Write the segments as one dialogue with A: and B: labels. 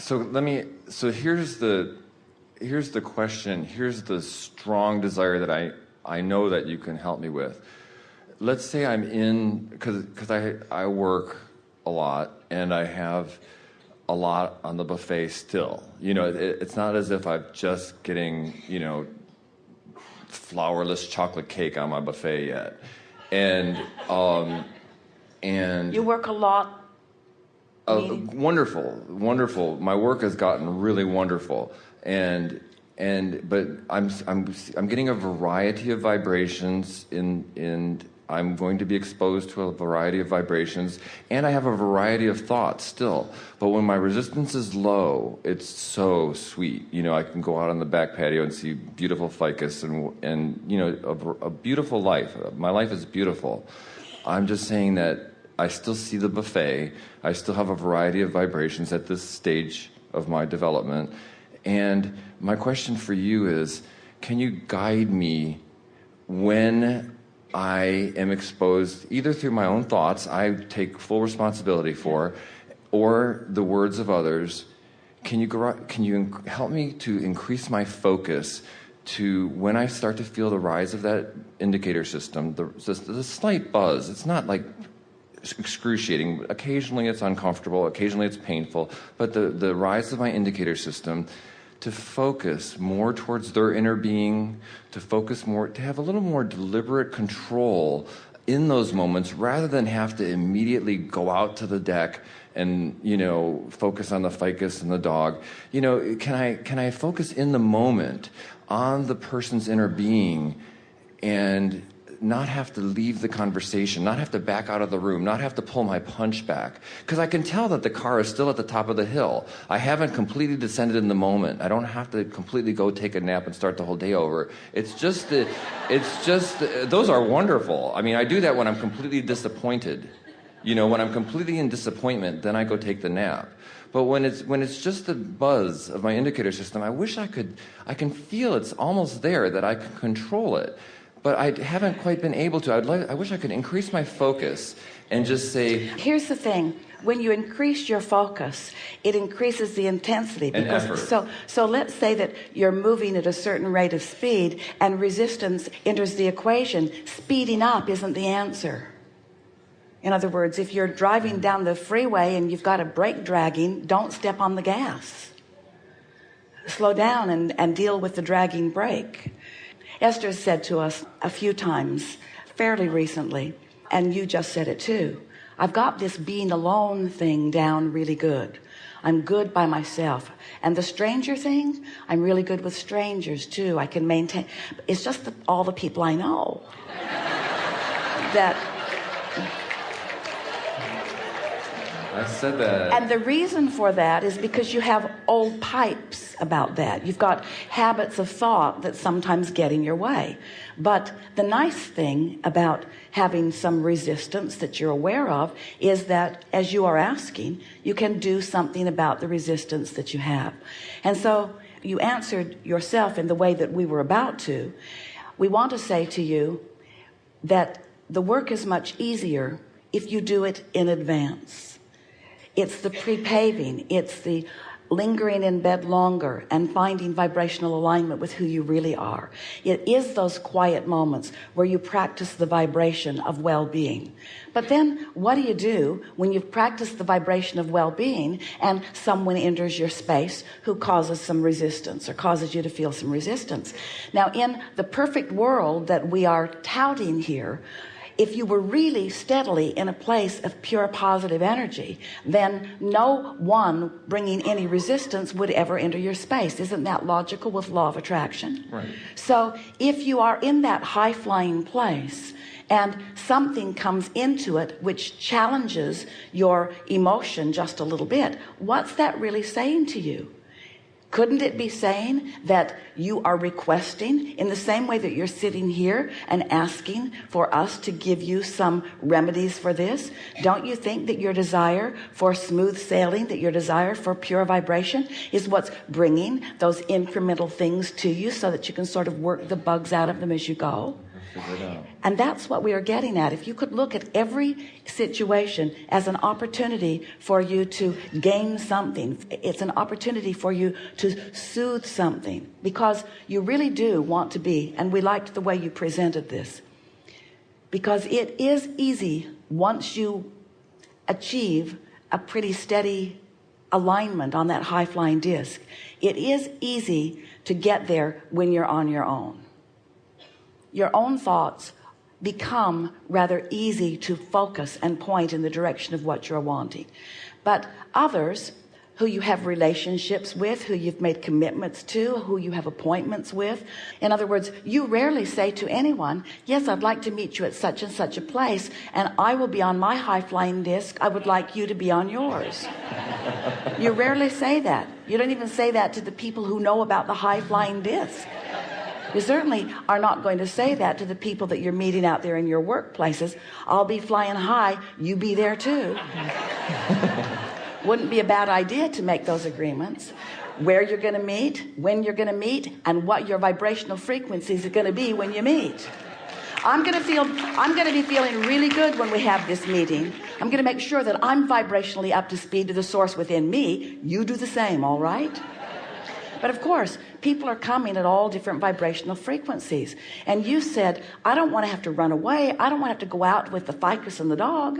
A: So here's the question. Here's the strong desire that I know that you can help me with. Let's say I'm in, because I work a lot and I have a lot on the buffet still. You know, it's not as if I'm just getting, you know, flourless chocolate cake on my buffet yet. And
B: you work a lot.
A: Wonderful. My work has gotten really wonderful, but I'm getting a variety of vibrations and I'm going to be exposed to a variety of vibrations, and I have a variety of thoughts still. But when my resistance is low, it's so sweet. You know, I can go out on the back patio and see beautiful ficus and you know, a beautiful life. My life is beautiful. I'm just saying that I still see the buffet. I still have a variety of vibrations at this stage of my development. And my question for you is, can you guide me when I am exposed, either through my own thoughts I take full responsibility for, or the words of others? Can you help me to increase my focus to when I start to feel the rise of that indicator system, the slight buzz? It's not like excruciating. Occasionally it's uncomfortable, occasionally it's painful, but the rise of my indicator system, to focus more towards their inner being, to focus more, to have a little more deliberate control in those moments rather than have to immediately go out to the deck and, you know, focus on the ficus and the dog. You know, can I focus in the moment on the person's inner being and not have to leave the conversation, not have to back out of the room, not have to pull my punch back? Because I can tell that the car is still at the top of the hill. I haven't completely descended in the moment. I don't have to completely go take a nap and start the whole day over. It's just those are wonderful. I mean, I do that when I'm completely disappointed. You know, when I'm completely in disappointment, then I go take the nap. But when it's just the buzz of my indicator system, I wish I can feel it's almost there, that I can control it. But I haven't quite been able to. I wish I could increase my focus and just say...
B: Here's the thing. When you increase your focus, it increases the intensity.
A: And effort.
B: So let's say that you're moving at a certain rate of speed and resistance enters the equation. Speeding up isn't the answer. In other words, if you're driving down the freeway and you've got a brake dragging, don't step on the gas. Slow down and deal with the dragging brake. Esther said to us a few times fairly recently, and you just said it too, I've got this being alone thing down really good. I'm good by myself. And the stranger thing, I'm really good with strangers too. I can maintain. It's just all the people I know that...
A: I said that.
B: And the reason for that is because you have old pipes about that. You've got habits of thought that sometimes get in your way. But the nice thing about having some resistance that you're aware of is that as you are asking, you can do something about the resistance that you have. And so you answered yourself in the way that we were about to. We want to say to you that the work is much easier if you do it in advance. It's the pre-paving, it's the lingering in bed longer and finding vibrational alignment with who you really are. It is those quiet moments where you practice the vibration of well-being. But then what do you do when you've practiced the vibration of well-being and someone enters your space who causes some resistance or causes you to feel some resistance? Now, in the perfect world that we are touting here, if you were really steadily in a place of pure positive energy, then no one bringing any resistance would ever enter your space. Isn't that logical with law of attraction?
A: Right.
B: So if you are in that high-flying place and something comes into it which challenges your emotion just a little bit, what's that really saying to you? Couldn't it be saying that you are requesting in the same way that you're sitting here and asking for us to give you some remedies for this? Don't you think that your desire for smooth sailing, that your desire for pure vibration is what's bringing those incremental things to you so that you can sort of work the bugs out of them as you go?
A: figure it out.
B: And that's what we are getting at. If you could look at every situation as an opportunity for you to gain something, it's an opportunity for you to soothe something, because you really do want to be, and we liked the way you presented this, because it is easy once you achieve a pretty steady alignment on that high-flying disc. It is easy to get there when you're on your own. Your own thoughts become rather easy to focus and point in the direction of what you're wanting. But others who you have relationships with, who you've made commitments to, who you have appointments with, in other words, you rarely say to anyone, yes, I'd like to meet you at such and such a place, and I will be on my high-flying disc. I would like you to be on yours. You rarely say that. You don't even say that to the people who know about the high-flying disc. You certainly are not going to say that to the people that you're meeting out there in your workplaces. I'll be flying high, you be there too. Wouldn't be a bad idea to make those agreements. Where you're going to meet, when you're going to meet, and what your vibrational frequencies are going to be when you meet. I'm going to be feeling really good when we have this meeting. I'm going to make sure that I'm vibrationally up to speed to the source within me. You do the same, all right? But of course, people are coming at all different vibrational frequencies. And you said, I don't want to have to run away. I don't want to have to go out with the ficus and the dog.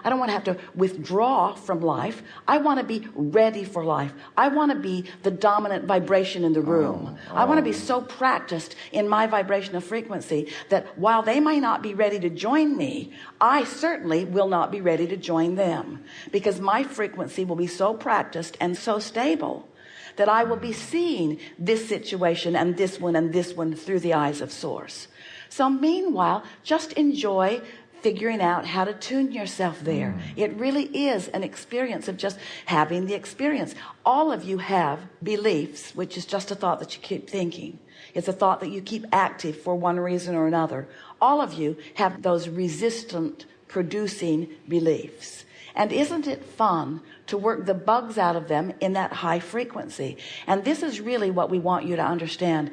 B: I don't want to have to withdraw from life. I want to be ready for life. I want to be the dominant vibration in the room. I want to be so practiced in my vibrational frequency that while they may not be ready to join me, I certainly will not be ready to join them, because my frequency will be so practiced and so stable that I will be seeing this situation and this one through the eyes of source. So meanwhile, just enjoy figuring out how to tune yourself there. It really is an experience of just having the experience. All of you have beliefs, which is just a thought that you keep thinking. It's a thought that you keep active for one reason or another. All of you have those resistant producing beliefs. And isn't it fun to work the bugs out of them in that high frequency? And this is really what we want you to understand.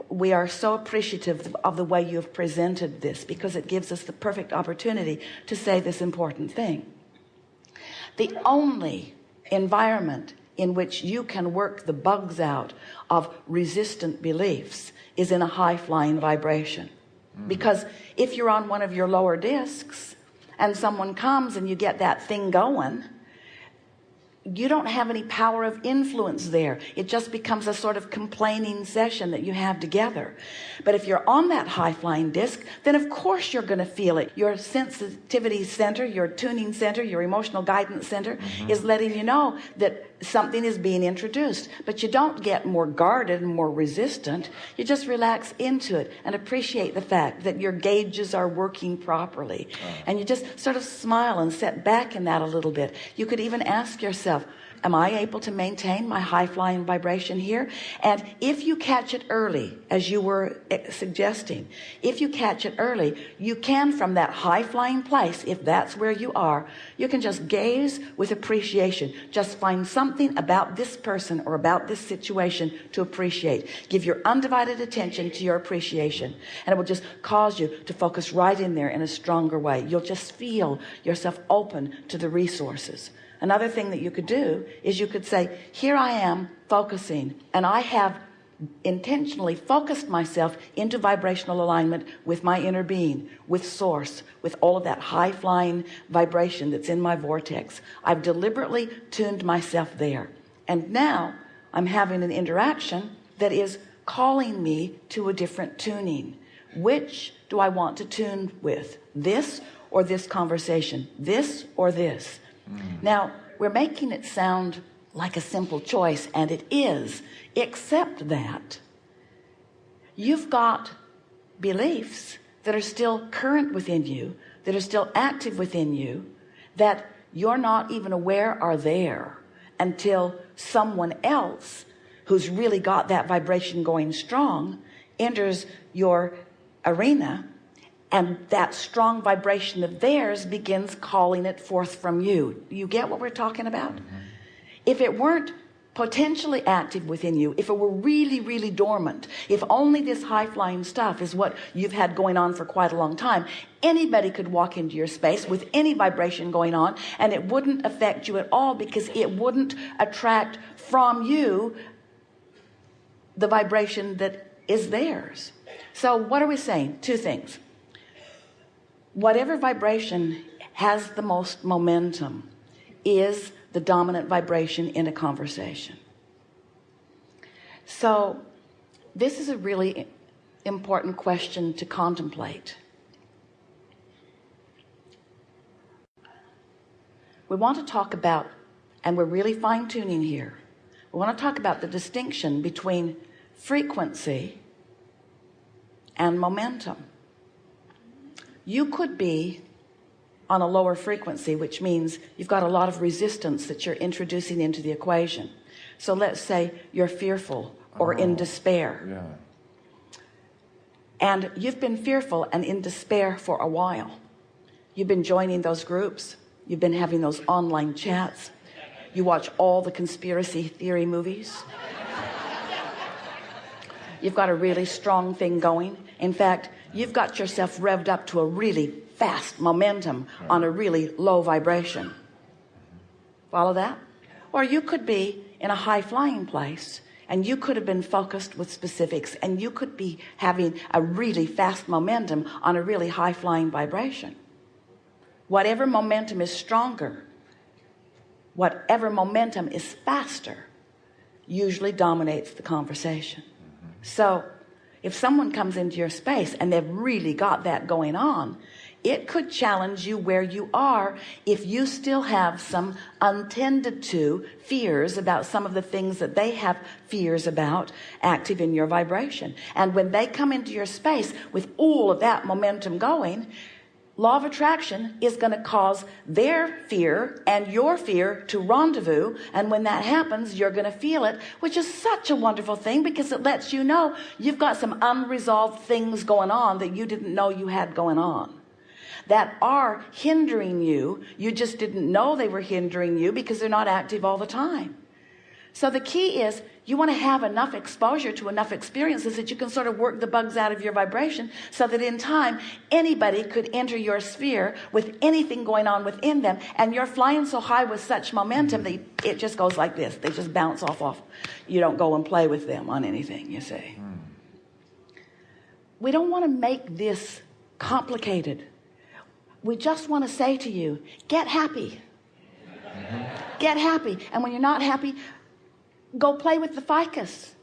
B: We are so appreciative of the way you have presented this, because it gives us the perfect opportunity to say this important thing. The only environment in which you can work the bugs out of resistant beliefs is in a high-flying vibration. Because if you're on one of your lower discs and someone comes and you get that thing going, you don't have any power of influence there. It just becomes a sort of complaining session that you have together. But if you're on that high-flying disc, then of course you're going to feel it. Your sensitivity center, your tuning center, your emotional guidance center is letting you know that something is being introduced. But you don't get more guarded and more resistant. You just relax into it and appreciate the fact that your gauges are working properly. And you just sort of smile and set back in that a little bit. You could even ask yourself, am I able to maintain my high-flying vibration here? And if you catch it early, as you were suggesting, if you catch it early, you can, from that high-flying place, if that's where you are, you can just gaze with appreciation. Just find something about this person or about this situation to appreciate. Give your undivided attention to your appreciation, and it will just cause you to focus right in there in a stronger way. You'll just feel yourself open to the resources. Another thing that you could do is you could say, here I am focusing, and I have intentionally focused myself into vibrational alignment with my inner being, with source, with all of that high-flying vibration that's in my vortex. I've deliberately tuned myself there. And now I'm having an interaction that is calling me to a different tuning. Which do I want to tune with? This or this conversation? This or this? Now, we're making it sound like a simple choice, and it is, except that you've got beliefs that are still current within you, that are still active within you, that you're not even aware are there until someone else who's really got that vibration going strong enters your arena, and that strong vibration of theirs begins calling it forth from you. You get what we're talking about? If it weren't potentially active within you, if it were really, really dormant, if only this high-flying stuff is what you've had going on for quite a long time, anybody could walk into your space with any vibration going on, and it wouldn't affect you at all, because it wouldn't attract from you the vibration that is theirs. So what are we saying? Two things. Whatever vibration has the most momentum is the dominant vibration in a conversation. So this is a really important question to contemplate. We want to talk about, and we're really fine-tuning here, we want to talk about the distinction between frequency and momentum. You could be on a lower frequency, which means you've got a lot of resistance that you're introducing into the equation. So let's say you're fearful or in despair.
A: Yeah.
B: And you've been fearful and in despair for a while. You've been joining those groups. You've been having those online chats. You watch all the conspiracy theory movies. You've got a really strong thing going. In fact, you've got yourself revved up to a really fast momentum on a really low vibration. Follow that? Or you could be in a high-flying place, and you could have been focused with specifics, and you could be having a really fast momentum on a really high-flying vibration. Whatever momentum is stronger, whatever momentum is faster, usually dominates the conversation. So if someone comes into your space and they've really got that going on, it could challenge you where you are if you still have some untended to fears about some of the things that they have fears about active in your vibration. And when they come into your space with all of that momentum going, law of attraction is going to cause their fear and your fear to rendezvous. And when that happens, you're going to feel it, which is such a wonderful thing, because it lets you know you've got some unresolved things going on that you didn't know you had going on, that are hindering you. You just didn't know they were hindering you because they're not active all the time. So the key is you want to have enough exposure to enough experiences that you can sort of work the bugs out of your vibration, so that in time anybody could enter your sphere with anything going on within them, and you're flying so high with such momentum that it just goes like this. They just bounce off. You don't go and play with them on anything, you see. We don't want to make this complicated. We just want to say to you, get happy. Get happy. And when you're not happy, go play with the ficus.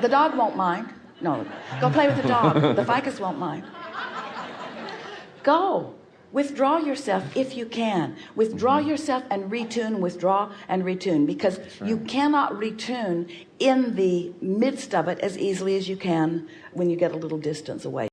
B: The dog won't mind. No, go play with the dog. The ficus won't mind. Go. Withdraw yourself if you can. Withdraw yourself and retune, withdraw and retune, because you cannot retune in the midst of it as easily as you can when you get a little distance away.